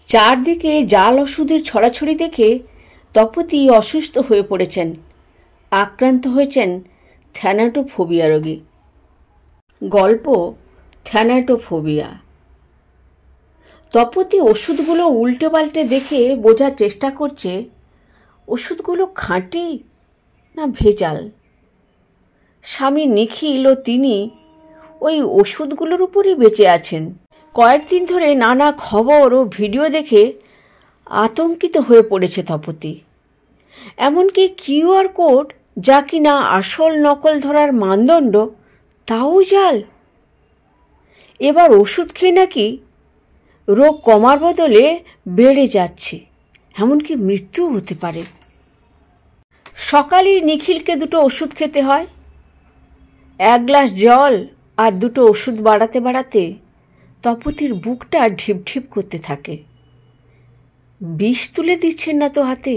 চারদিকে জাল ওষুধের ছড়াছড়ি দেখে তপতি অসুস্থ হয়ে পড়েছেন। আক্রান্ত হয়েছেন থ্যানাটোফোবিয়া রোগে। গল্প থ্যানাটোফোবিয়া। তপতি ওষুধগুলো উল্টে পাল্টে দেখে বোঝার চেষ্টা করছে ওষুধগুলো খাঁটি না ভেজাল। স্বামী নিখিল ও তিনি ওই ওষুধগুলোর উপরই বেঁচে আছেন। কয়েকদিন ধরে নানা খবর ও ভিডিও দেখে আতঙ্কিত হয়ে পড়েছে তপতি। এমনকি কিউআর কোড, যা কিনা আসল নকল ধরার মানদণ্ড, তাও জাল। এবার ওষুধ খেয়ে নাকি রোগ কমার বদলে বেড়ে যাচ্ছে, এমনকি মৃত্যুও হতে পারে। সকালেই নিখিলকে দুটো ওষুধ খেতে হয়। 1 গ্লাস জল আর দুটো ওষুধ বাড়াতে বাড়াতে তপতির বুকটা ঢিপ ঢিপ করতে থাকে। বিষ তুলে দিচ্ছেন না তো হাতে।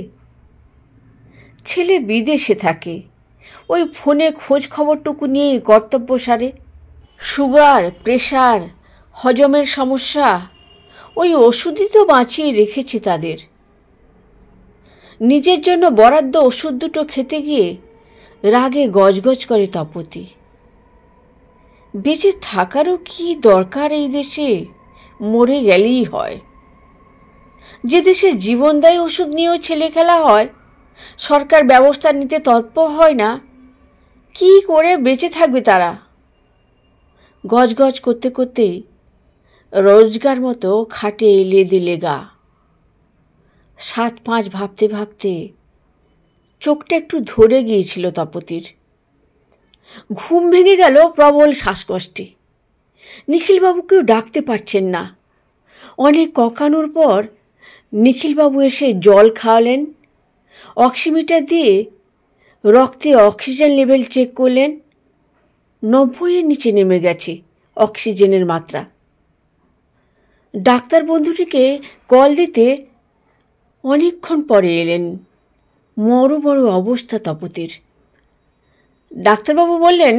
ছেলে বিদেশে থাকে, ওই ফোনে খোঁজ খবরটুকু নিয়েই কর্তব্য সারে। সুগার, প্রেশার, হজমের সমস্যা, ওই ওষুধই তো বাঁচিয়ে রেখেছে তাদের। নিজের জন্য বরাদ্দ ওষুধ দুটো খেতে গিয়ে রাগে গজগজ করে তপতি। বেঁচে থাকারও কি দরকার এই দেশে? মরে গেলেই হয়। যে দেশে জীবনদায়ী ওষুধ নিয়েও ছেলে খেলা হয়, সরকার ব্যবস্থা নিতে তৎপর হয় না, কি করে বেঁচে থাকবে তারা? গজগজ করতে করতেই রোজগার মতো খাটে লেদে লেগা। 7-5 ভাবতে ভাবতে চোখটা একটু ধরে গিয়েছিল তপতির। ঘুম ভেঙে গেল প্রবল শ্বাসকষ্টে। নিখিলবাবুকেও ডাকতে পারছেন না। অনেক ককানোর পর নিখিলবাবু এসে জল খাওয়ালেন, অক্সিমিটার দিয়ে রক্তে অক্সিজেন লেভেল চেক করলেন। 90-এর নিচে নেমে গেছে অক্সিজেনের মাত্রা। ডাক্তার বন্ধুটিকে কল দিতে অনেকক্ষণ পরে এলেন। মরো বড় অবস্থা তপতির। ডাক্তারবাবু বললেন,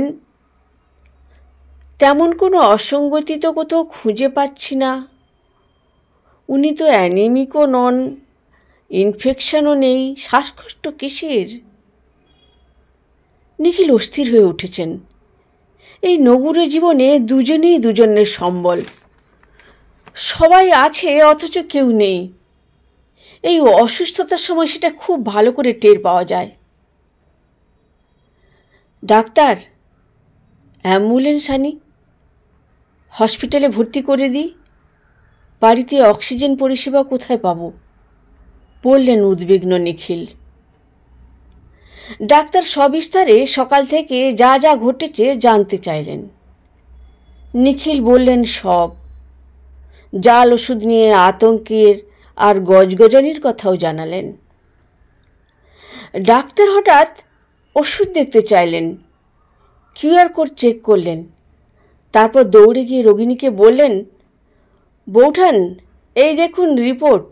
তেমন কোনো অসঙ্গতি তো কোথাও খুঁজে পাচ্ছি না। উনি তো অ্যানিমিকও নন, ইনফেকশনও নেই, শ্বাসকষ্ট কিসের? নিখিল অস্থির হয়ে উঠেছেন। এই নগুড়ে জীবনে দুজনেই দুজনের সম্বল। সবাই আছে অথচ কেউ নেই। এই অসুস্থতার সময় সেটা খুব ভালো করে টের পাওয়া যায়। ডাক্তার, অ্যাম্বুলেন্স আনি, হসপিটালে ভর্তি করে দিই। বাড়িতে অক্সিজেন পরিষেবা কোথায় পাবো? বললেন উদ্বিগ্ন নিখিল। ডাক্তার সবিস্তারে সকাল থেকে যা যা ঘটেছে জানতে চাইলেন। নিখিল বললেন সব। জাল ওষুধ নিয়ে আতঙ্কের আর গজগজনির কথাও জানালেন। ডাক্তার হঠাৎ ওষুধ দেখতে চাইলেন। কিউআর কোড চেক করলেন। তারপর দৌড়ে গিয়ে রোগিণীকে বললেন, বৌঠান, এই দেখুন রিপোর্ট।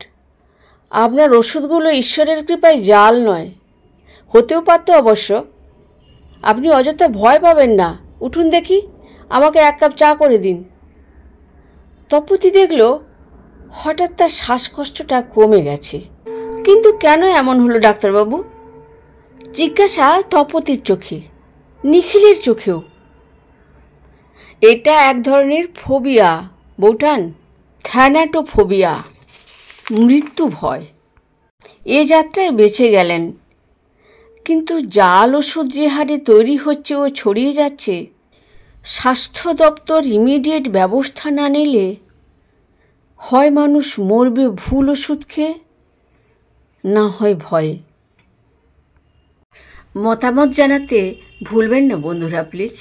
আপনার ওষুধগুলো ঈশ্বরের কৃপায় জাল নয়, হতেও পারত অবশ্য। আপনি অযথা ভয় পাবেন না, উঠুন দেখি, আমাকে 1 কাপ চা করে দিন। তপতি দেখল হঠাৎ তার শ্বাসকষ্টটা কমে গেছে। কিন্তু কেন এমন হলো ডাক্তারবাবু? জিজ্ঞাসা তপতির চোখে, নিখিলের চোখেও। এটা এক ধরনের ফোবিয়া বৌঠান, থ্যানাটোফোবিয়া, মৃত্যু ভয়। এ যাত্রায় বেঁচে গেলেন, কিন্তু জাল ওষুধ যে হারে তৈরি হচ্ছে ও ছড়িয়ে যাচ্ছে, স্বাস্থ্য দপ্তর ইমিডিয়েট ব্যবস্থা না নিলে হয় মানুষ মরবে ভুল ওষুধ খেয়ে, না হয় ভয়ে। মতামত জানাতে ভুলবেন না বন্ধুরা প্লিজ।